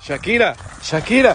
Shakira, Shakira,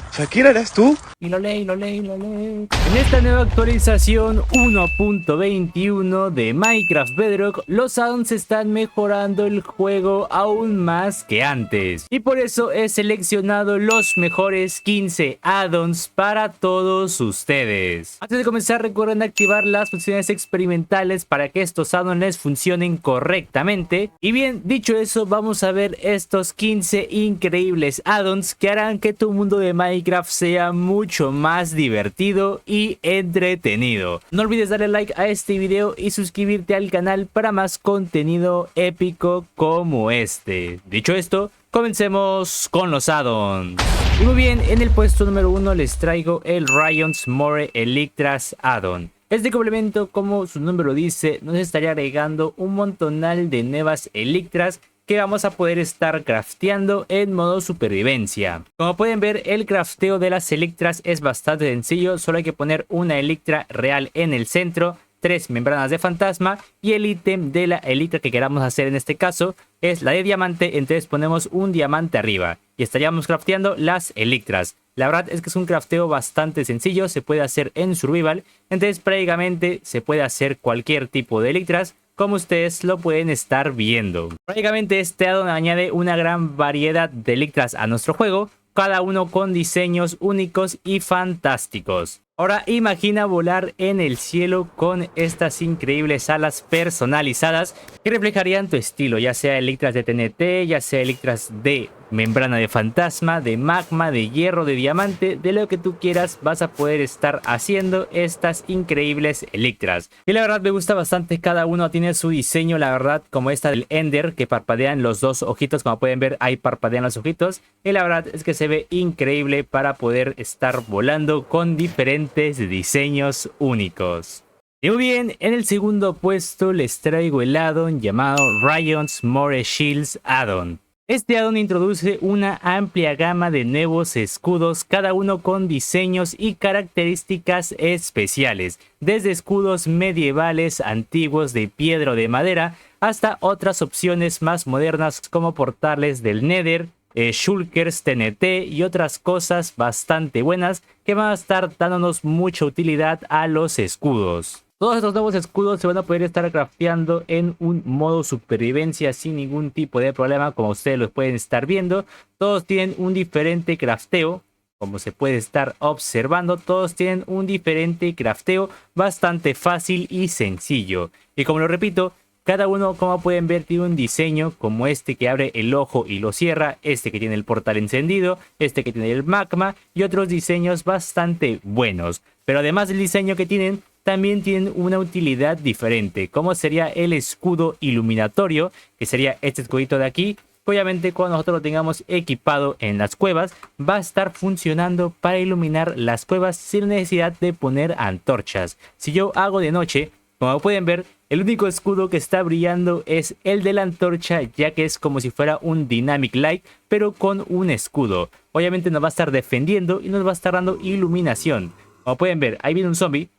¿eres tú? Y lo lee. En esta nueva actualización 1.21 de Minecraft Bedrock, los addons están mejorando el juego aún más que antes. Y por eso he seleccionado los mejores 15 addons para todos ustedes. Antes de comenzar, recuerden activar las funciones experimentales para que estos addons les funcionen correctamente. Y bien, dicho eso, vamos a ver estos 15 increíbles addons que harán que tu mundo de Minecraft sea mucho más divertido y entretenido. No olvides darle like a este video y suscribirte al canal para más contenido épico como este. Dicho esto, comencemos con los addons. Y muy bien, en el puesto número 1 les traigo el Ryan's More Elytras addon. Este complemento, como su nombre lo dice, nos estaría agregando un montonal de nuevas Elytras que vamos a poder estar crafteando en modo supervivencia. Como pueden ver, el crafteo de las Elytras es bastante sencillo. Solo hay que poner una Elytra real en el centro, 3 membranas de fantasma, y el ítem de la Elytra que queramos hacer en este caso es la de diamante. Entonces ponemos un diamante arriba y estaríamos crafteando las Elytras. La verdad es que es un crafteo bastante sencillo, se puede hacer en survival, entonces prácticamente se puede hacer cualquier tipo de Elytras, como ustedes lo pueden estar viendo. Prácticamente este addon añade una gran variedad de Elytras a nuestro juego, cada uno con diseños únicos y fantásticos. Ahora imagina volar en el cielo con estas increíbles alas personalizadas que reflejarían tu estilo, ya sea Elytras de TNT, ya sea Elytras de membrana de fantasma, de magma, de hierro, de diamante, de lo que tú quieras. Vas a poder estar haciendo estas increíbles Elytras. Y la verdad me gusta bastante, cada uno tiene su diseño, la verdad, como esta del Ender que parpadean los dos ojitos. Como pueden ver, ahí parpadean los ojitos. Y la verdad es que se ve increíble para poder estar volando con diferentes diseños únicos. Y muy bien, en el segundo puesto les traigo el addon llamado Ryan's More Shields addon. Este addon introduce una amplia gama de nuevos escudos, cada uno con diseños y características especiales, desde escudos medievales antiguos de piedra o de madera hasta otras opciones más modernas como portales del Nether, shulkers, TNT y otras cosas bastante buenas que van a estar dándonos mucha utilidad a los escudos. Todos estos nuevos escudos se van a poder estar crafteando en un modo supervivencia sin ningún tipo de problema, como ustedes los pueden estar viendo. Todos tienen un diferente crafteo, como se puede estar observando. Todos tienen un diferente crafteo bastante fácil y sencillo. Y como lo repito, cada uno, como pueden ver, tiene un diseño como este que abre el ojo y lo cierra, este que tiene el portal encendido, este que tiene el magma y otros diseños bastante buenos. Pero además del diseño que tienen, también tienen una utilidad diferente, como sería el escudo iluminatorio, que sería este escudito de aquí. Obviamente cuando nosotros lo tengamos equipado en las cuevas, va a estar funcionando para iluminar las cuevas sin necesidad de poner antorchas. Si yo hago de noche, como pueden ver, el único escudo que está brillando es el de la antorcha, ya que es como si fuera un Dynamic Light, pero con un escudo. Obviamente nos va a estar defendiendo y nos va a estar dando iluminación. Como pueden ver, ahí viene un zombie.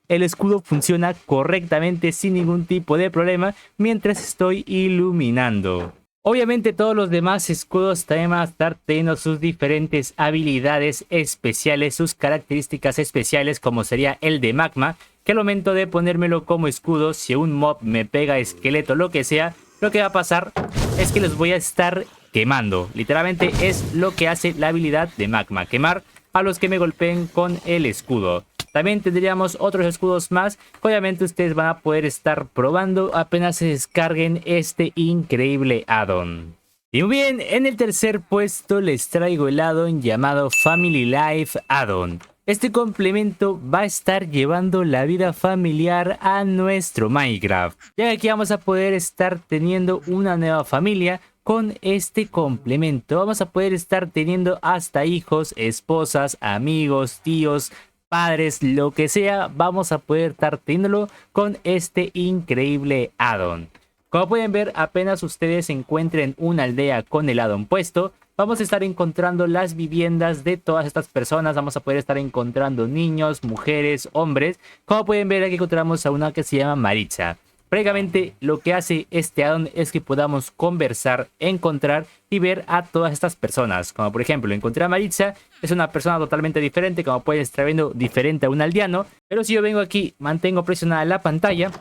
El escudo funciona correctamente sin ningún tipo de problema mientras estoy iluminando. Obviamente todos los demás escudos también van a estar teniendo sus diferentes habilidades especiales, sus características especiales, como sería el de magma, que al momento de ponérmelo como escudo, si un mob me pega, esqueleto, lo que sea, lo que va a pasar es que los voy a estar quemando. Literalmente es lo que hace la habilidad de magma, quemar a los que me golpeen con el escudo. También tendríamos otros escudos más que obviamente ustedes van a poder estar probando apenas se descarguen este increíble addon. Y muy bien, en el tercer puesto les traigo el addon llamado Family Life addon. Este complemento va a estar llevando la vida familiar a nuestro Minecraft, ya que aquí vamos a poder estar teniendo una nueva familia. Con este complemento vamos a poder estar teniendo hasta hijos, esposas, amigos, tíos, padres, lo que sea, vamos a poder estar teniéndolo con este increíble addon. Como pueden ver, apenas ustedes se encuentren una aldea con el addon puesto, vamos a estar encontrando las viviendas de todas estas personas. Vamos a poder estar encontrando niños, mujeres, hombres. Como pueden ver, aquí encontramos a una que se llama Maritza. Prácticamente lo que hace este addon es que podamos conversar, encontrar y ver a todas estas personas. Como por ejemplo, encontré a Maritza, es una persona totalmente diferente, como pueden estar viendo, diferente a un aldeano. Pero si yo vengo aquí, mantengo presionada la pantalla,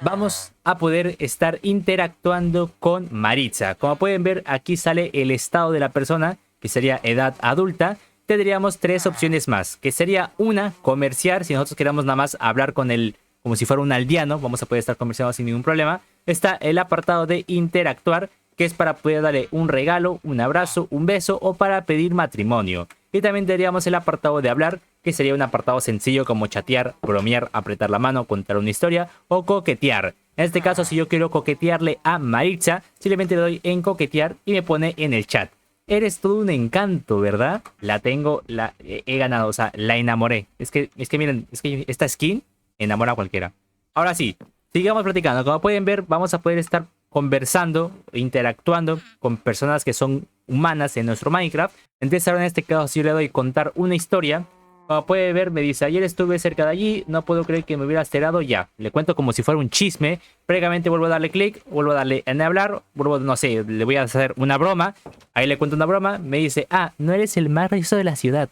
vamos a poder estar interactuando con Maritza. Como pueden ver, aquí sale el estado de la persona, que sería edad adulta. Tendríamos tres opciones más, que sería una, comerciar. Si nosotros queremos nada más hablar con él como si fuera un aldeano, vamos a poder estar conversando sin ningún problema. Está el apartado de interactuar, que es para poder darle un regalo, un abrazo, un beso o para pedir matrimonio. Y también tendríamos el apartado de hablar, que sería un apartado sencillo como chatear, bromear, apretar la mano, contar una historia o coquetear. En este caso, si yo quiero coquetearle a Maritza, simplemente le doy en coquetear y me pone en el chat. Eres todo un encanto, ¿verdad? La tengo, he ganado, o sea, la enamoré. Es que miren, es que esta skin enamora a cualquiera. Ahora sí, sigamos platicando. Como pueden ver, vamos a poder estar conversando, interactuando con personas que son humanas en nuestro Minecraft. Entonces ahora en este caso, si yo le doy contar una historia, como puede ver, me dice, ayer estuve cerca de allí, no puedo creer que me hubiera alterado ya. Le cuento como si fuera un chisme. Previamente vuelvo a darle clic, vuelvo a darle en hablar, vuelvo, no sé, le voy a hacer una broma. Ahí le cuento una broma, me dice, ah, no eres el más gracioso de la ciudad.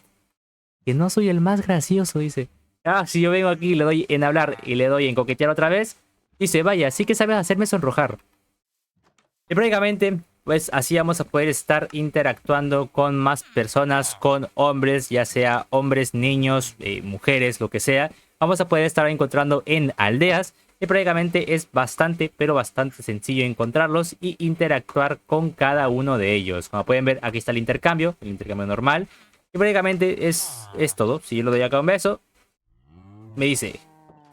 Que no soy el más gracioso, dice. Ah, si yo vengo aquí, le doy en hablar y le doy en coquetear otra vez, dice, vaya, sí que sabes hacerme sonrojar. Y prácticamente, pues así vamos a poder estar interactuando con más personas, con hombres, ya sea hombres, niños, mujeres, lo que sea. Vamos a poder estar encontrando en aldeas. Y prácticamente es bastante, pero bastante sencillo encontrarlos y interactuar con cada uno de ellos. Como pueden ver, aquí está el intercambio normal. Y prácticamente es todo. Si yo le doy acá un beso, me dice,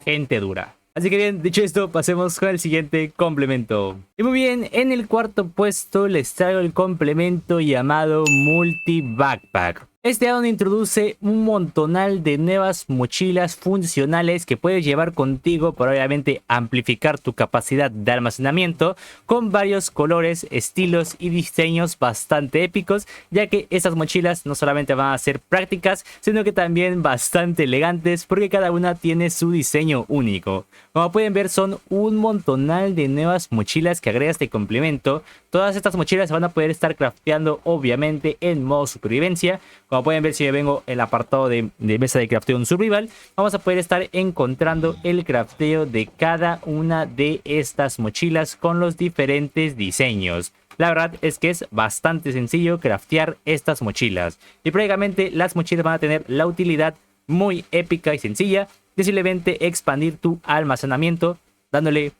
gente dura. Así que bien, dicho esto, pasemos con el siguiente complemento. Y muy bien, en el cuarto puesto les traigo el complemento llamado Multi Backpack. Este addon introduce un montonal de nuevas mochilas funcionales que puedes llevar contigo para obviamente amplificar tu capacidad de almacenamiento, con varios colores, estilos y diseños bastante épicos, ya que estas mochilas no solamente van a ser prácticas, sino que también bastante elegantes, porque cada una tiene su diseño único. Como pueden ver, son un montonal de nuevas mochilas que agrega este complemento. Todas estas mochilas se van a poder estar crafteando obviamente en modo supervivencia. Como pueden ver, si yo vengo el apartado de mesa de crafteo en survival, vamos a poder estar encontrando el crafteo de cada una de estas mochilas con los diferentes diseños. La verdad es que es bastante sencillo craftear estas mochilas. Y prácticamente las mochilas van a tener la utilidad muy épica y sencilla de simplemente expandir tu almacenamiento,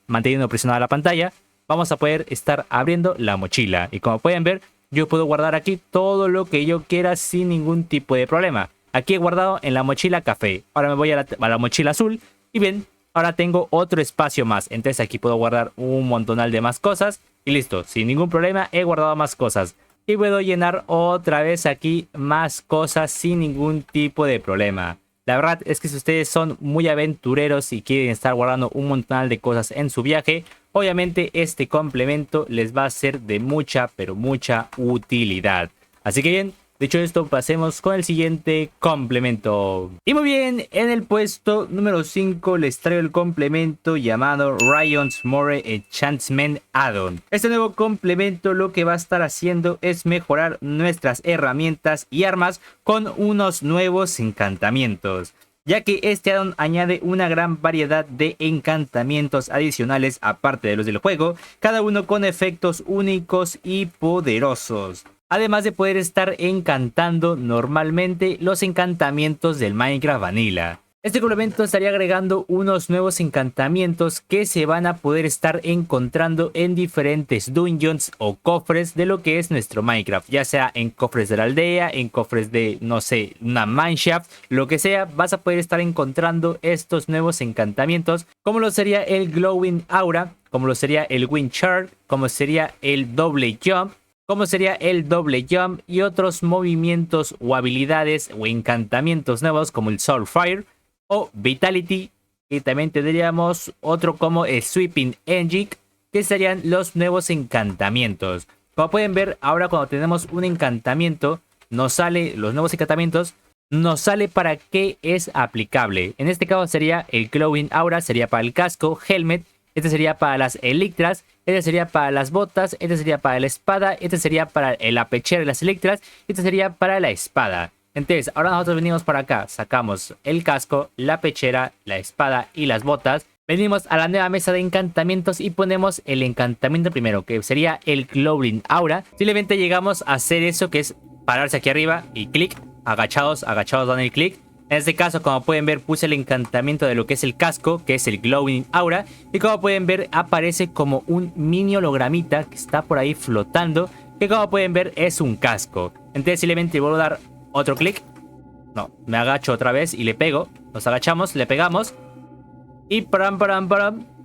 manteniendo presionada la pantalla. Vamos a poder estar abriendo la mochila. Y como pueden ver, yo puedo guardar aquí todo lo que yo quiera sin ningún tipo de problema. Aquí he guardado en la mochila café. Ahora me voy a la mochila azul. Y bien, ahora tengo otro espacio más. Entonces aquí puedo guardar un montonal de más cosas. Y listo, sin ningún problema he guardado más cosas. Y puedo llenar otra vez aquí más cosas sin ningún tipo de problema. La verdad es que si ustedes son muy aventureros y quieren estar guardando un montón de cosas en su viaje, obviamente este complemento les va a ser de mucha, pero mucha utilidad. Así que bien, dicho esto, pasemos con el siguiente complemento. Y muy bien, en el puesto número 5 les traigo el complemento llamado Ryan's More Enchantment Addon. Este nuevo complemento lo que va a estar haciendo es mejorar nuestras herramientas y armas con unos nuevos encantamientos, ya que este addon añade una gran variedad de encantamientos adicionales aparte de los del juego, cada uno con efectos únicos y poderosos. Además de poder estar encantando normalmente los encantamientos del Minecraft Vanilla. Este complemento estaría agregando unos nuevos encantamientos que se van a poder estar encontrando en diferentes dungeons o cofres de lo que es nuestro Minecraft. Ya sea en cofres de la aldea, en cofres de, no sé, una mineshaft, lo que sea, vas a poder estar encontrando estos nuevos encantamientos, como lo sería el Glowing Aura, como lo sería el Wind Shard, como sería el Double Jump, como sería el doble jump y otros movimientos o habilidades o encantamientos nuevos como el Soulfire o Vitality. Y también tendríamos otro como el Sweeping Engine, que serían los nuevos encantamientos. Como pueden ver, ahora cuando tenemos un encantamiento, nos sale los nuevos encantamientos, nos sale para qué es aplicable. En este caso sería el Glowing Aura, sería para el casco, helmet. este sería para las elitras, este sería para las botas, este sería para la espada, este sería para la pechera y las elitras, este sería para la espada. Entonces, ahora nosotros venimos para acá, sacamos el casco, la pechera, la espada y las botas. Venimos a la nueva mesa de encantamientos y ponemos el encantamiento primero, que sería el Glowing Aura. Simplemente llegamos a hacer eso, que es pararse aquí arriba y clic, agachados, dan el clic. En este caso, como pueden ver, puse el encantamiento de lo que es el casco, que es el Glowing Aura. Y como pueden ver, aparece como un mini hologramita que está por ahí flotando, que como pueden ver es un casco. Entonces simplemente vuelvo a dar otro clic. No, me agacho otra vez y le pego. Nos agachamos, le pegamos. Y param,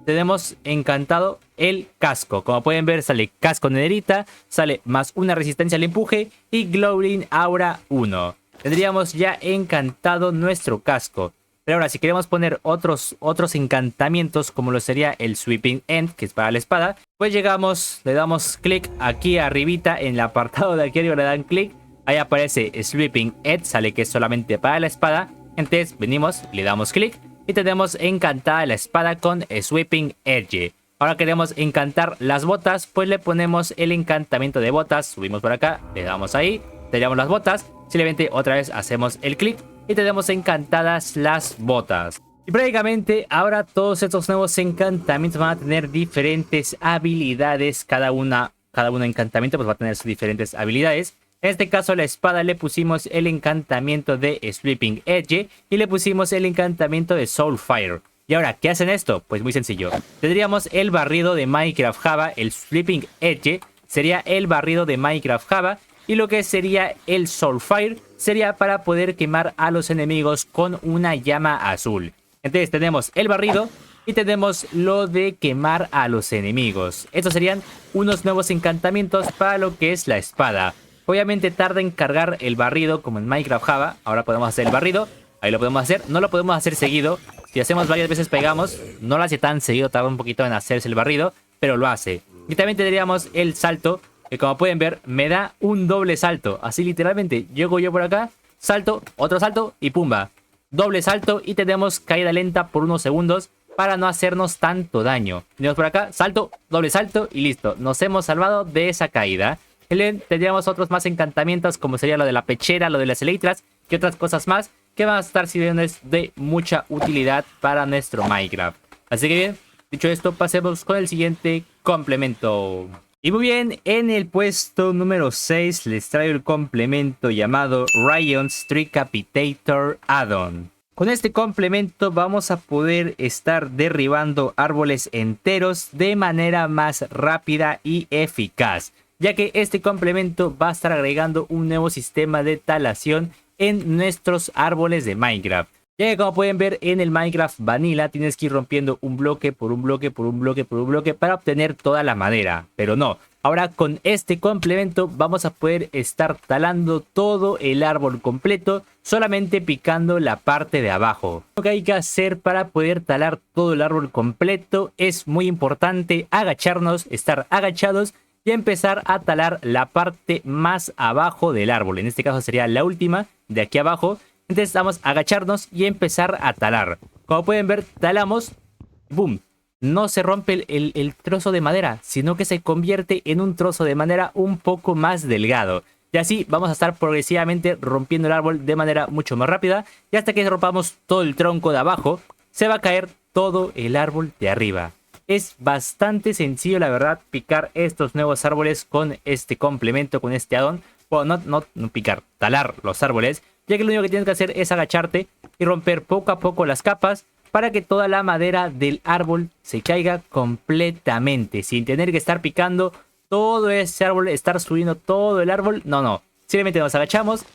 tenemos encantado el casco. Como pueden ver, sale casco nederita, sale más una resistencia al empuje y Glowing Aura 1. Tendríamos ya encantado nuestro casco. Pero ahora, si queremos poner otros encantamientos, como lo sería el Sweeping End, que es para la espada, pues llegamos, le damos clic aquí arribita, en el apartado de aquí arriba le dan clic. Ahí aparece Sweeping Edge, sale que es solamente para la espada. Entonces venimos, le damos clic y tenemos encantada la espada con Sweeping Edge. Ahora queremos encantar las botas, pues le ponemos el encantamiento de botas. Subimos por acá, le damos ahí, tenemos las botas. Simplemente otra vez hacemos el clic y tenemos encantadas las botas. Y prácticamente ahora todos estos nuevos encantamientos van a tener diferentes habilidades. Cada uno encantamiento pues va a tener sus diferentes habilidades. En este caso, a la espada le pusimos el encantamiento de Sweeping Edge y le pusimos el encantamiento de Soulfire. Y ahora, ¿qué hacen esto? Pues muy sencillo. Tendríamos el barrido de Minecraft Java, el Sweeping Edge sería el barrido de Minecraft Java y lo que sería el Soulfire sería para poder quemar a los enemigos con una llama azul. Entonces tenemos el barrido y tenemos lo de quemar a los enemigos. Estos serían unos nuevos encantamientos para lo que es la espada. Obviamente tarda en cargar el barrido como en Minecraft Java. Ahora podemos hacer el barrido. Ahí lo podemos hacer. No lo podemos hacer seguido. Si hacemos varias veces pegamos. No lo hace tan seguido. Tarda un poquito en hacerse el barrido. Pero lo hace. Y también tendríamos el salto. Que como pueden ver me da un doble salto. Así literalmente. Llego yo por acá. Salto. Otro salto. Y pumba. Doble salto. Y tenemos caída lenta por unos segundos. Para no hacernos tanto daño. Venimos por acá. Salto. Doble salto. Y listo. Nos hemos salvado de esa caída. Tendríamos otros más encantamientos como sería lo de la pechera, lo de las elitras y otras cosas más que van a estar sirviendo de mucha utilidad para nuestro Minecraft. Así que bien, dicho esto, pasemos con el siguiente complemento. Y muy bien, en el puesto número 6 les traigo el complemento llamado Rayon's Tricapitator Add-on. Con este complemento vamos a poder estar derribando árboles enteros de manera más rápida y eficaz, ya que este complemento va a estar agregando un nuevo sistema de talación en nuestros árboles de Minecraft. Ya que como pueden ver en el Minecraft Vanilla tienes que ir rompiendo un bloque por un bloque por un bloque por un bloque para obtener toda la madera, pero no. Ahora con este complemento vamos a poder estar talando todo el árbol completo solamente picando la parte de abajo. Lo que hay que hacer para poder talar todo el árbol completo es muy importante agacharnos, estar agachados y empezar a talar la parte más abajo del árbol. En este caso sería la última de aquí abajo. Entonces vamos a agacharnos y empezar a talar. Como pueden ver, talamos. ¡Boom! No se rompe el trozo de madera, sino que se convierte en un trozo de madera un poco más delgado. Y así vamos a estar progresivamente rompiendo el árbol de manera mucho más rápida. Y hasta que rompamos todo el tronco de abajo, se va a caer todo el árbol de arriba. Es bastante sencillo, la verdad, picar estos nuevos árboles con este complemento, con este addon. Bueno, no picar, talar los árboles, ya que lo único que tienes que hacer es agacharte y romper poco a poco las capas para que toda la madera del árbol se caiga completamente, sin tener que estar picando todo ese árbol, estar subiendo todo el árbol. No, simplemente nos agachamos,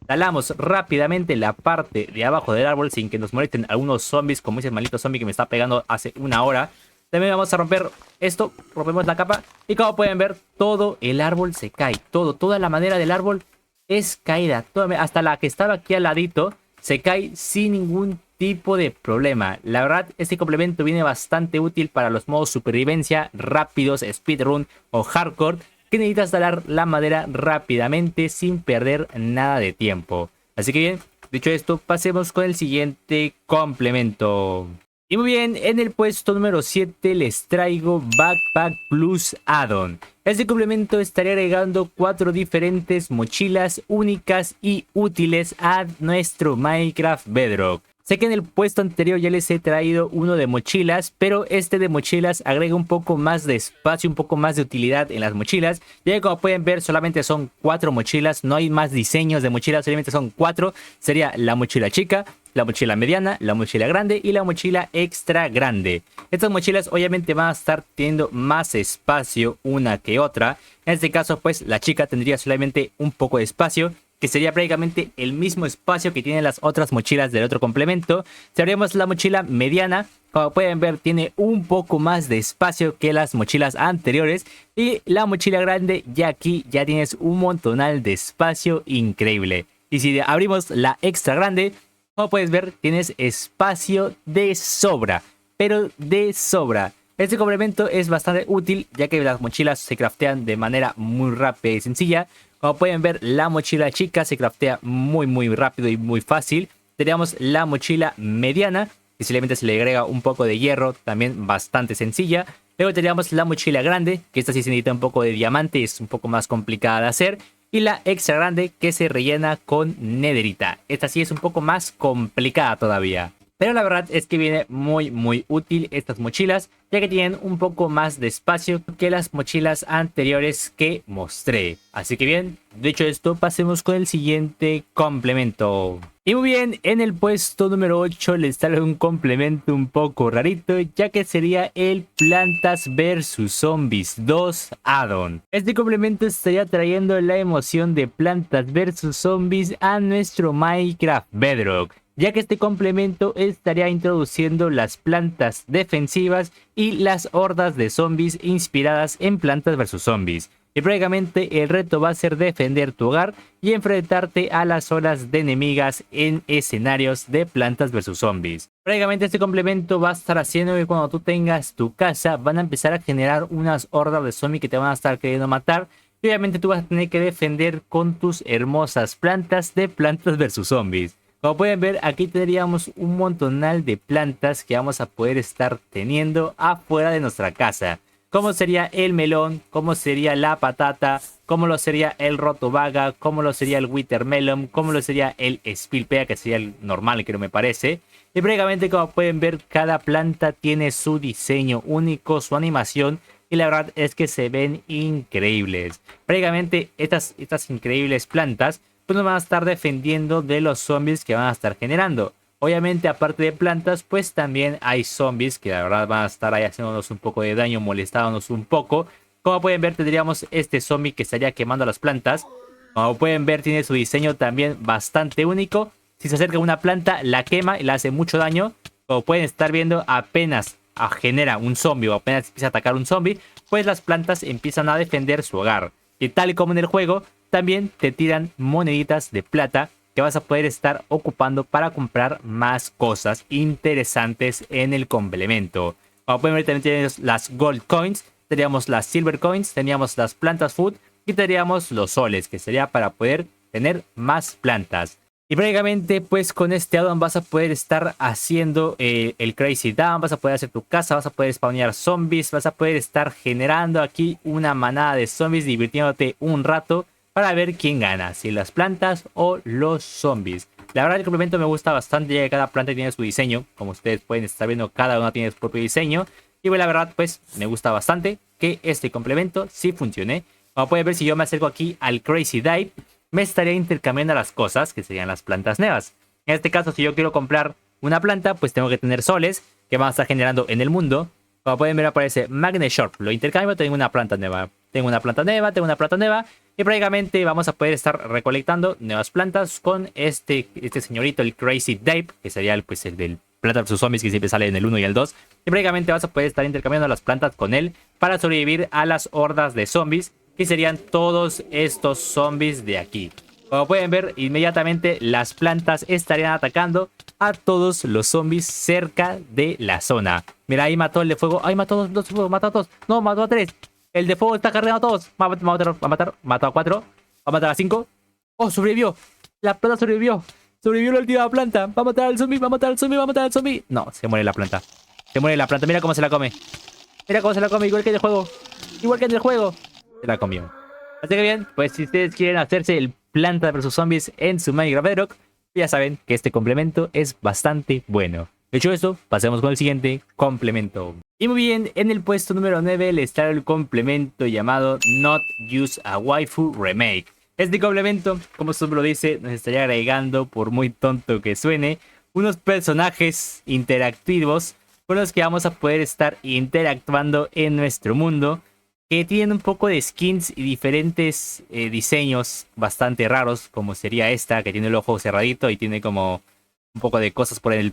talamos rápidamente la parte de abajo del árbol sin que nos molesten algunos zombies, como ese maldito zombie que me está pegando hace una hora. También vamos a romper esto, rompemos la capa y como pueden ver todo el árbol se cae, toda la madera del árbol es caída, hasta la que estaba aquí al ladito se cae sin ningún tipo de problema. La verdad, este complemento viene bastante útil para los modos supervivencia, rápidos, speedrun o hardcore, que necesitas talar la madera rápidamente sin perder nada de tiempo. Así que bien, dicho esto, pasemos con el siguiente complemento. Y muy bien, en el puesto número 7 les traigo Backpack Plus Add-on. Este complemento estaría agregando 4 diferentes mochilas únicas y útiles a nuestro Minecraft Bedrock. Sé que en el puesto anterior ya les he traído uno de mochilas, pero este de mochilas agrega un poco más de espacio, un poco más de utilidad en las mochilas. Ya que como pueden ver solamente son 4 mochilas, no hay más diseños de mochilas, solamente son 4. Sería la mochila chica, la mochila mediana, la mochila grande y la mochila extra grande. Estas mochilas obviamente van a estar teniendo más espacio una que otra. En este caso pues la chica tendría solamente un poco de espacio, que sería prácticamente el mismo espacio que tienen las otras mochilas del otro complemento. Si abrimos la mochila mediana, como pueden ver tiene un poco más de espacio que las mochilas anteriores. Y la mochila grande ya aquí ya tienes un montonal de espacio increíble. Y si abrimos la extra grande, como puedes ver tienes espacio de sobra, pero de sobra. Este complemento es bastante útil ya que las mochilas se craftean de manera muy rápida y sencilla. Como pueden ver, la mochila chica se craftea muy rápido y muy fácil. Tenemos la mochila mediana, que simplemente se le agrega un poco de hierro, también bastante sencilla. Luego tenemos la mochila grande, que esta sí se necesita un poco de diamante y es un poco más complicada de hacer. Y la extra grande, que se rellena con nederita. Esta sí es un poco más complicada todavía. Pero la verdad es que viene muy útil estas mochilas, ya que tienen un poco más de espacio que las mochilas anteriores que mostré. Así que bien, dicho esto, pasemos con el siguiente complemento. Y muy bien, en el puesto número 8 les traigo un complemento un poco rarito, ya que sería el Plantas vs Zombies 2 Add-on. Este complemento estaría trayendo la emoción de Plantas vs Zombies a nuestro Minecraft Bedrock, ya que este complemento estaría introduciendo las plantas defensivas y las hordas de zombies inspiradas en Plantas vs Zombies. Y prácticamente el reto va a ser defender tu hogar y enfrentarte a las olas de enemigas en escenarios de Plantas vs Zombies. Prácticamente este complemento va a estar haciendo que cuando tú tengas tu casa van a empezar a generar unas hordas de zombies que te van a estar queriendo matar. Y obviamente tú vas a tener que defender con tus hermosas plantas de Plantas vs Zombies. Como pueden ver, aquí tendríamos un montonal de plantas que vamos a poder estar teniendo afuera de nuestra casa. Como sería el melón, como sería la patata, como lo sería el rotobaga, como lo sería el watermelon, como lo sería el spilpea, que sería el normal, que no me parece. Y prácticamente, como pueden ver, cada planta tiene su diseño único, su animación. Y la verdad es que se ven increíbles. Prácticamente estas increíbles plantas pues nos van a estar defendiendo de los zombies que van a estar generando. Obviamente, aparte de plantas, pues también hay zombies que la verdad van a estar ahí haciéndonos un poco de daño, molestándonos un poco. Como pueden ver, tendríamos este zombie que estaría quemando las plantas. Como pueden ver, tiene su diseño también bastante único. Si se acerca a una planta, la quema y le hace mucho daño. Como pueden estar viendo, apenas genera un zombie o apenas empieza a atacar un zombie, pues las plantas empiezan a defender su hogar. Y tal y como en el juego, también te tiran moneditas de plata que vas a poder estar ocupando para comprar más cosas interesantes en el complemento. Como pueden ver, también tenemos las Gold Coins, teníamos las Silver Coins, teníamos las Plantas Food y teníamos los soles, que sería para poder tener más plantas. Y prácticamente pues con este addon vas a poder estar haciendo el Crazy Down, vas a poder hacer tu casa, vas a poder spawnear zombies, vas a poder estar generando aquí una manada de zombies, divirtiéndote un rato para ver quién gana, si las plantas o los zombies. La verdad el complemento me gusta bastante, ya que cada planta tiene su diseño, como ustedes pueden estar viendo, cada una tiene su propio diseño. Y bueno, la verdad pues me gusta bastante que este complemento sí funcione. Como pueden ver, si yo me acerco aquí al Crazy Dive, me estaría intercambiando las cosas que serían las plantas nuevas. En este caso, si yo quiero comprar una planta, pues tengo que tener soles que van a estar generando en el mundo. Como pueden ver, aparece Magnet Shop. Lo intercambio, tengo una planta nueva. Tengo una planta nueva, tengo una planta nueva. Y prácticamente vamos a poder estar recolectando nuevas plantas con este señorito, el Crazy Dive, que sería el del Planta vs Zombies, que siempre sale en el 1 y el 2. Y prácticamente vas a poder estar intercambiando las plantas con él para sobrevivir a las hordas de zombies, que serían todos estos zombies de aquí. Como pueden ver, inmediatamente las plantas estarían atacando a todos los zombies cerca de la zona. Mira, ahí mató el de fuego. Ahí mató dos de fuego, mató a todos. No, mató a 3. El de fuego está cargando a todos. Va a matar. Mató a 4. Va a matar a 5. Oh, sobrevivió. La planta sobrevivió. Sobrevivió la última planta. Va a matar al zombie, va a matar al zombie, va a matar al zombie. No, se muere la planta. Se muere la planta. Mira cómo se la come. Mira cómo se la come, igual que en el juego. Igual que en el juego. Se la comió. Así que bien, pues si ustedes quieren hacerse el Planta vs Zombies en su Minecraft Bedrock, ya saben que este complemento es bastante bueno. Dicho esto, pasemos con el siguiente complemento. Y muy bien, en el puesto número 9 les traigo el complemento llamado Not Use a Waifu Remake. Este complemento, como su nombre lo dice, nos estaría agregando, por muy tonto que suene, unos personajes interactivos con los que vamos a poder estar interactuando en nuestro mundo, que tienen un poco de skins y diferentes diseños bastante raros, como sería esta, que tiene el ojo cerradito y tiene como un poco de cosas por el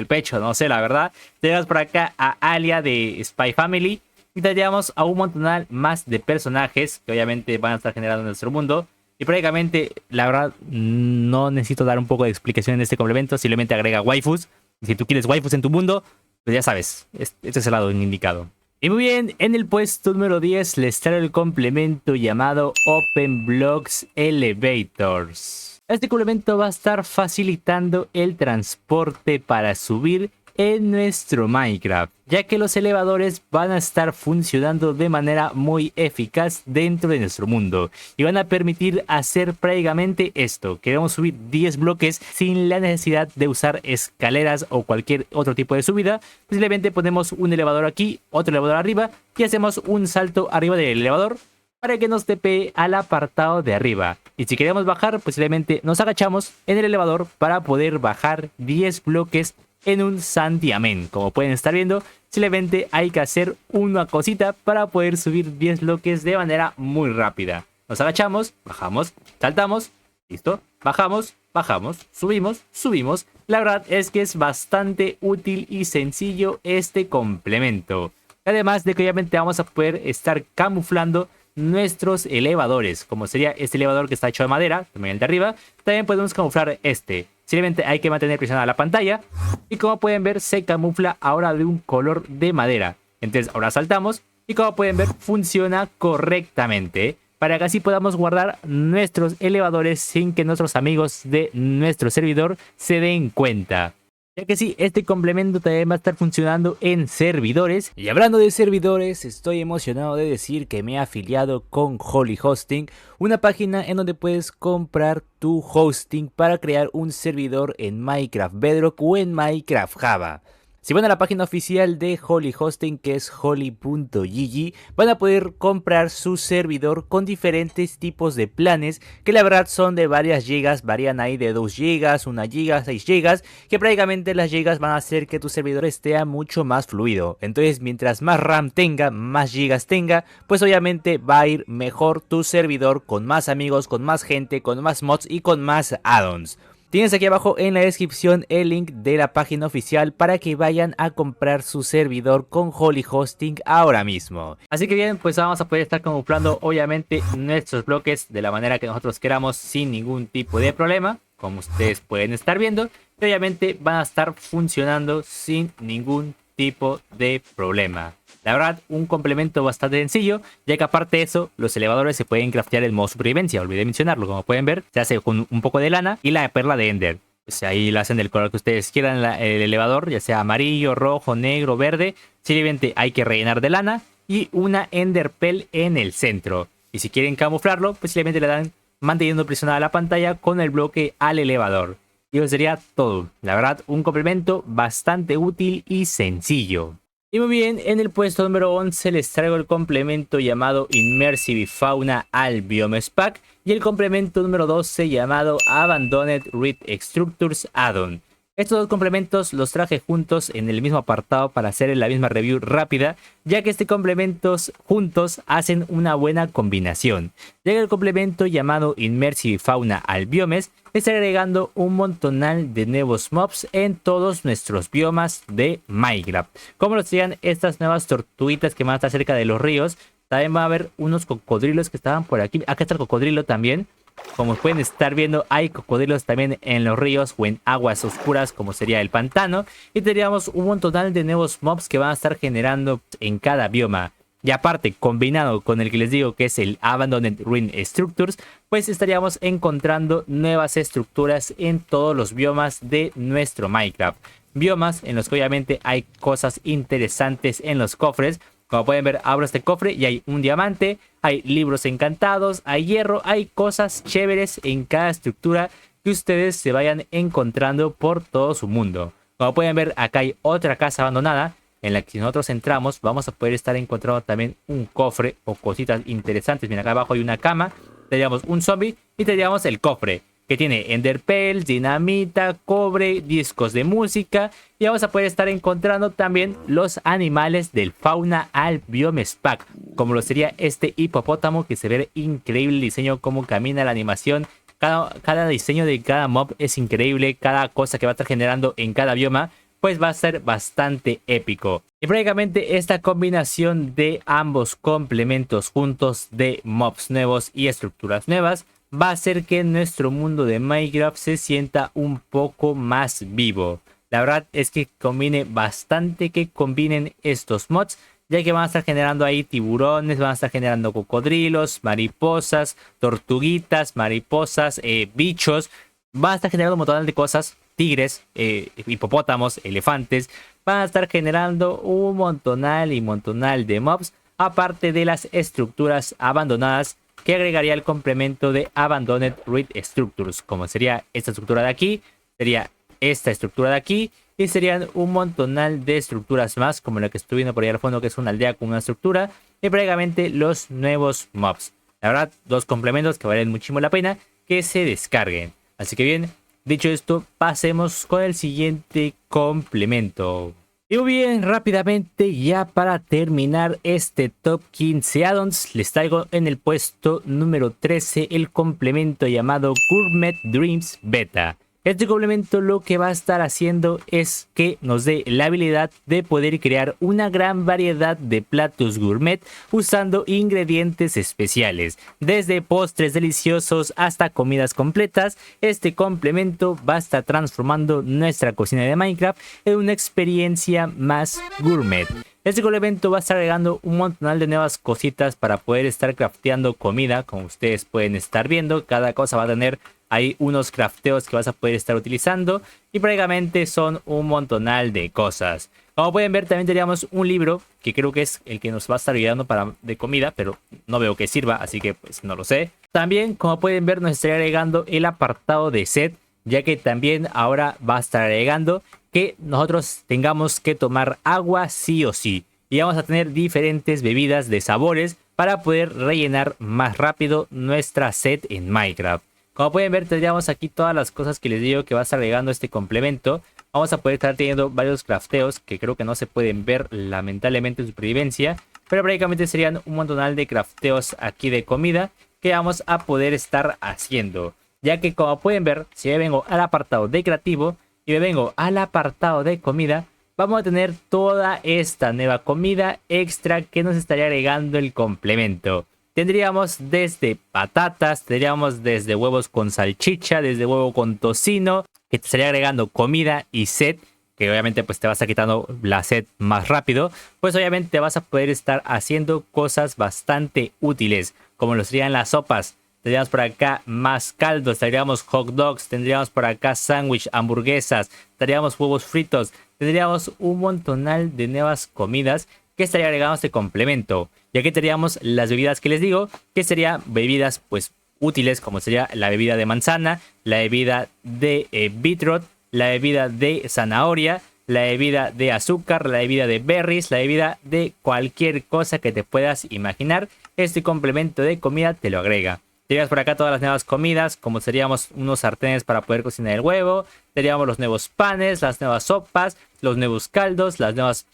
pecho, no sé, la verdad. Tenemos por acá a Alia de Spy Family y tendríamos a un montón más de personajes que obviamente van a estar generando en nuestro mundo. Y prácticamente, la verdad, no necesito dar un poco de explicación en este complemento, simplemente agrega waifus. Si tú quieres waifus en tu mundo, pues ya sabes, este es el lado indicado. Y muy bien, en el puesto número 10 les traigo el complemento llamado Open Blocks Elevators. Este complemento va a estar facilitando el transporte para subir en nuestro Minecraft, ya que los elevadores van a estar funcionando de manera muy eficaz dentro de nuestro mundo y van a permitir hacer prácticamente esto. Queremos subir 10 bloques sin la necesidad de usar escaleras o cualquier otro tipo de subida. Simplemente ponemos un elevador aquí, otro elevador arriba y hacemos un salto arriba del elevador para que nos TP al apartado de arriba. Y si queremos bajar, pues simplemente nos agachamos en el elevador para poder bajar 10 bloques en un santiamén. Como pueden estar viendo, simplemente hay que hacer una cosita para poder subir 10 bloques de manera muy rápida. Nos agachamos, bajamos, saltamos, listo, bajamos, bajamos, subimos, subimos. La verdad es que es bastante útil y sencillo este complemento. Además de que obviamente vamos a poder estar camuflando nuestros elevadores, como sería este elevador que está hecho de madera, también el de arriba. También podemos camuflar este. Simplemente hay que mantener presionada la pantalla y como pueden ver se camufla ahora de un color de madera. Entonces ahora saltamos y como pueden ver funciona correctamente para que así podamos guardar nuestros elevadores sin que nuestros amigos de nuestro servidor se den cuenta. Ya que sí, este complemento también va a estar funcionando en servidores. Y hablando de servidores, estoy emocionado de decir que me he afiliado con Holy Hosting, una página en donde puedes comprar tu hosting para crear un servidor en Minecraft Bedrock o en Minecraft Java. Si van a la página oficial de Holy Hosting, que es holy.gg, van a poder comprar su servidor con diferentes tipos de planes, que la verdad son de varias gigas, varían ahí de 2 gigas, 1 giga, 6 gigas, que prácticamente las gigas van a hacer que tu servidor esté mucho más fluido. Entonces, mientras más RAM tenga, más gigas tenga, pues obviamente va a ir mejor tu servidor con más amigos, con más gente, con más mods y con más add-ons. Tienes aquí abajo en la descripción el link de la página oficial para que vayan a comprar su servidor con Holy Hosting ahora mismo. Así que bien, pues vamos a poder estar camuflando obviamente nuestros bloques de la manera que nosotros queramos sin ningún tipo de problema, como ustedes pueden estar viendo. Y obviamente van a estar funcionando sin ningún tipo de problema. La verdad, un complemento bastante sencillo, ya que aparte de eso, los elevadores se pueden craftear en modo supervivencia. Olvidé mencionarlo, como pueden ver, se hace con un poco de lana y la perla de Ender. Pues ahí lo hacen del color que ustedes quieran el elevador, ya sea amarillo, rojo, negro, verde. Simplemente hay que rellenar de lana y una Ender Pearl en el centro. Y si quieren camuflarlo, pues simplemente le dan manteniendo presionada la pantalla con el bloque al elevador. Y eso sería todo. La verdad, un complemento bastante útil y sencillo. Y muy bien, en el puesto número 11 les traigo el complemento llamado Immersive Fauna al Biomes Pack y el complemento número 12 llamado Abandoned Reed Structures Add-on. Estos dos complementos los traje juntos en el mismo apartado para hacer la misma review rápida, ya que estos complementos juntos hacen una buena combinación. Ya que el complemento llamado Immersive Fauna al Biomes está agregando un montonal de nuevos mobs en todos nuestros biomas de Minecraft. Como lo serían estas nuevas tortuguitas que van a estar cerca de los ríos. También va a haber unos cocodrilos que estaban por aquí. Acá está el cocodrilo también. Como pueden estar viendo, hay cocodrilos también en los ríos o en aguas oscuras como sería el pantano. Y tendríamos un montón de nuevos mobs que van a estar generando en cada bioma. Y aparte, combinado con el que les digo que es el Abandoned Ruin Structures, pues estaríamos encontrando nuevas estructuras en todos los biomas de nuestro Minecraft. Biomas en los que obviamente hay cosas interesantes en los cofres. Como pueden ver, abro este cofre y hay un diamante, hay libros encantados, hay hierro, hay cosas chéveres en cada estructura que ustedes se vayan encontrando por todo su mundo. Como pueden ver, acá hay otra casa abandonada en la que si nosotros entramos vamos a poder estar encontrando también un cofre o cositas interesantes. Mira, acá abajo hay una cama, tendríamos un zombie y tendríamos el cofre que tiene ender pearls, dinamita, cobre, discos de música y vamos a poder estar encontrando también los animales del fauna al biomes pack, como lo sería este hipopótamo que se ve increíble el diseño, cómo camina la animación. Cada diseño de cada mob es increíble, cada cosa que va a estar generando en cada bioma pues va a ser bastante épico. Y prácticamente esta combinación de ambos complementos juntos de mobs nuevos y estructuras nuevas va a hacer que nuestro mundo de Minecraft se sienta un poco más vivo. La verdad es que combine bastante que combinen estos mods, ya que van a estar generando ahí tiburones, van a estar generando cocodrilos, mariposas, tortuguitas, mariposas, bichos. Van a estar generando un montón de cosas, tigres, hipopótamos, elefantes. Van a estar generando un montonal y montonal de mobs, aparte de las estructuras abandonadas que agregaría el complemento de Abandoned Ruin Structures, como sería esta estructura de aquí, sería esta estructura de aquí, y serían un montonal de estructuras más, como la que estoy viendo por ahí al fondo, que es una aldea con una estructura, y prácticamente los nuevos mobs. La verdad, dos complementos que valen muchísimo la pena que se descarguen. Así que bien, dicho esto, pasemos con el siguiente complemento. Y muy bien, rápidamente ya para terminar este top 15 addons, les traigo en el puesto número 13 el complemento llamado Gourmet Dreams Beta. Este complemento lo que va a estar haciendo es que nos dé la habilidad de poder crear una gran variedad de platos gourmet usando ingredientes especiales. Desde postres deliciosos hasta comidas completas, este complemento va a estar transformando nuestra cocina de Minecraft en una experiencia más gourmet. Este complemento va a estar agregando un montón de nuevas cositas para poder estar crafteando comida, como ustedes pueden estar viendo. Cada cosa va a tener hay unos crafteos que vas a poder estar utilizando y prácticamente son un montonal de cosas. Como pueden ver, también teníamos un libro que creo que es el que nos va a estar ayudando de comida, pero no veo que sirva, así que pues no lo sé. También, como pueden ver, nos estaría agregando el apartado de sed, ya que también ahora va a estar agregando que nosotros tengamos que tomar agua sí o sí. Y vamos a tener diferentes bebidas de sabores para poder rellenar más rápido nuestra sed en Minecraft. Como pueden ver, tendríamos aquí todas las cosas que les digo que va a estar agregando este complemento. Vamos a poder estar teniendo varios crafteos que creo que no se pueden ver lamentablemente en supervivencia, pero prácticamente serían un montonal de crafteos aquí de comida que vamos a poder estar haciendo. Ya que como pueden ver, si me vengo al apartado de creativo y me vengo al apartado de comida, vamos a tener toda esta nueva comida extra que nos estaría agregando el complemento. Tendríamos desde patatas, tendríamos desde huevos con salchicha, desde huevo con tocino, que te estaría agregando comida y sed, que obviamente pues te va a estar quitando la sed más rápido. Pues obviamente vas a poder estar haciendo cosas bastante útiles, como lo serían las sopas. Tendríamos por acá más caldos, tendríamos hot dogs, tendríamos por acá sándwich, hamburguesas, tendríamos huevos fritos, tendríamos un montonal de nuevas comidas que estaría agregando este complemento. Y aquí tendríamos las bebidas que les digo, que serían bebidas pues útiles, como sería la bebida de manzana, la bebida de beetroot, la bebida de zanahoria, la bebida de azúcar, la bebida de berries, la bebida de cualquier cosa que te puedas imaginar. Este complemento de comida te lo agrega. Tendríamos por acá todas las nuevas comidas, como seríamos unos sartenes para poder cocinar el huevo, tendríamos los nuevos panes, las nuevas sopas, los nuevos caldos, las nuevas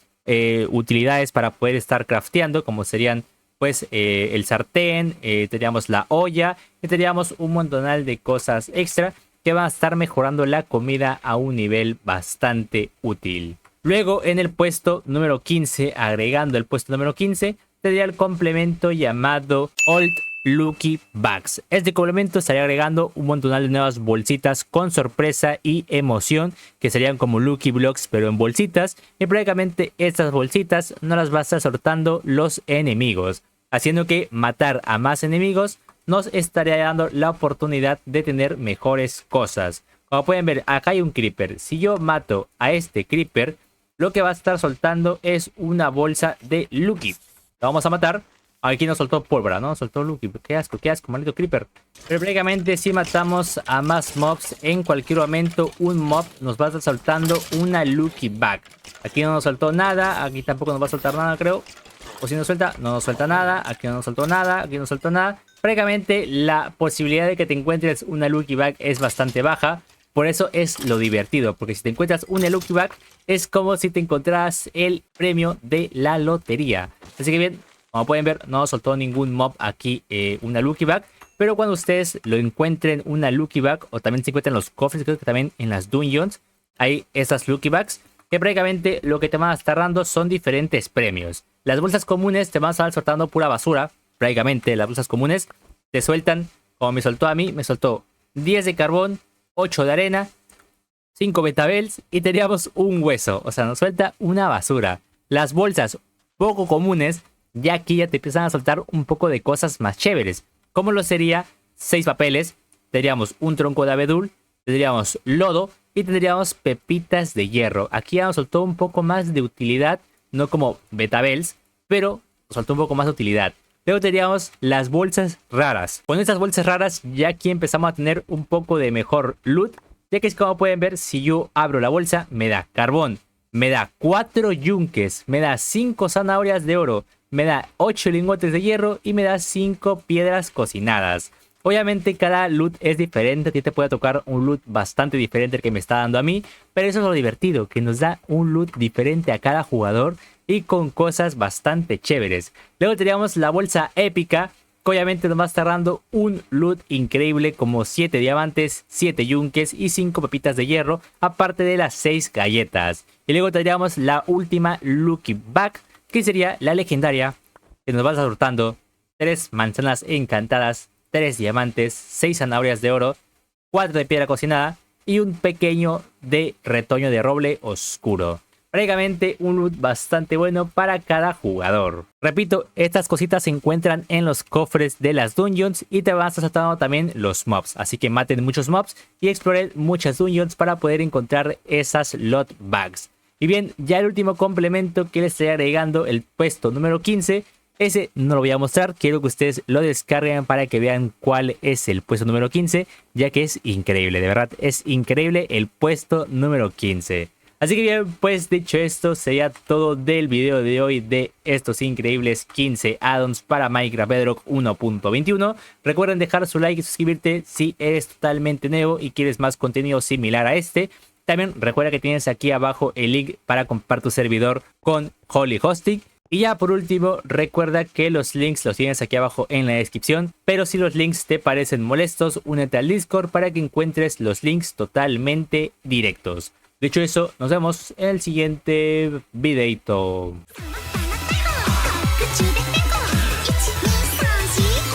utilidades para poder estar crafteando, como serían pues el sartén, tendríamos la olla y tendríamos un montonal de cosas extra que van a estar mejorando la comida a un nivel bastante útil. Luego en el puesto número 15, agregando el puesto número 15, tendría el complemento llamado Old Lucky Bags. Este complemento estaría agregando un montón de nuevas bolsitas con sorpresa y emoción, que serían como Lucky Blocks pero en bolsitas, y prácticamente estas bolsitas no las va a estar soltando los enemigos, haciendo que matar a más enemigos nos estaría dando la oportunidad de tener mejores cosas. Como pueden ver, acá hay un creeper. Si yo mato a este creeper, lo que va a estar soltando es una bolsa de Lucky. Lo vamos a matar. Aquí nos soltó pólvora, ¿no? Nos soltó Lucky. Qué asco, maldito creeper. Pero prácticamente si matamos a más mobs, en cualquier momento un mob nos va a estar soltando una Lucky Bag. Aquí no nos soltó nada. Aquí tampoco nos va a soltar nada, creo. O si nos suelta, no nos suelta nada. Aquí no nos soltó nada. Aquí no nos soltó nada. Prácticamente la posibilidad de que te encuentres una Lucky Bag es bastante baja. Por eso es lo divertido. Porque si te encuentras una Lucky Bag, es como si te encontraras el premio de la lotería. Así que bien, como pueden ver, no soltó ningún mob aquí una Lucky Bag. Pero cuando ustedes lo encuentren una Lucky Bag, o también se encuentran los cofres, creo que también en las dungeons, hay estas Lucky Bags, que prácticamente lo que te van a estar dando son diferentes premios. Las bolsas comunes te van a estar soltando pura basura. Prácticamente las bolsas comunes te sueltan, como me soltó a mí, me soltó 10 de carbón, 8 de arena, 5 betabels y teníamos un hueso. O sea, nos suelta una basura. Las bolsas poco comunes, ya aquí ya te empiezan a soltar un poco de cosas más chéveres. Como lo sería 6 papeles, tendríamos un tronco de abedul, tendríamos lodo y tendríamos pepitas de hierro. Aquí ya nos soltó un poco más de utilidad, no como betabels, pero nos soltó un poco más de utilidad. Luego tendríamos las bolsas raras. Con estas bolsas raras ya aquí empezamos a tener un poco de mejor loot, ya que es como pueden ver, si yo abro la bolsa, me da carbón, me da 4 yunques, me da 5 zanahorias de oro, me da 8 lingotes de hierro y me da 5 piedras cocinadas. Obviamente cada loot es diferente, a ti te puede tocar un loot bastante diferente al que me está dando a mí, pero eso es lo divertido, que nos da un loot diferente a cada jugador y con cosas bastante chéveres. Luego teníamos la bolsa épica, que obviamente nos va a estar dando un loot increíble como 7 diamantes, 7 yunques y 5 pepitas de hierro, aparte de las 6 galletas. Y luego tendríamos la última Lucky Bag, que sería la legendaria, que nos va a estar soltando 3 manzanas encantadas, 3 diamantes, 6 zanahorias de oro, 4 de piedra cocinada y un pequeño de retoño de roble oscuro. Prácticamente un loot bastante bueno para cada jugador. Repito, estas cositas se encuentran en los cofres de las dungeons y te van a estar saltando también los mobs. Así que maten muchos mobs y exploren muchas dungeons para poder encontrar esas lot bags. Y bien, ya el último complemento que les estoy agregando, el puesto número 15. Ese no lo voy a mostrar, quiero que ustedes lo descarguen para que vean cuál es el puesto número 15, ya que es increíble, de verdad, es increíble el puesto número 15. Así que bien, pues dicho esto, sería todo del video de hoy de estos increíbles 15 addons para Minecraft Bedrock 1.21. Recuerden dejar su like y suscribirte si eres totalmente nuevo y quieres más contenido similar a este. También recuerda que tienes aquí abajo el link para comprar tu servidor con Holy Hosting. Y ya por último, recuerda que los links los tienes aquí abajo en la descripción. Pero si los links te parecen molestos, únete al Discord para que encuentres los links totalmente directos. Dicho eso, nos vemos en el siguiente videito.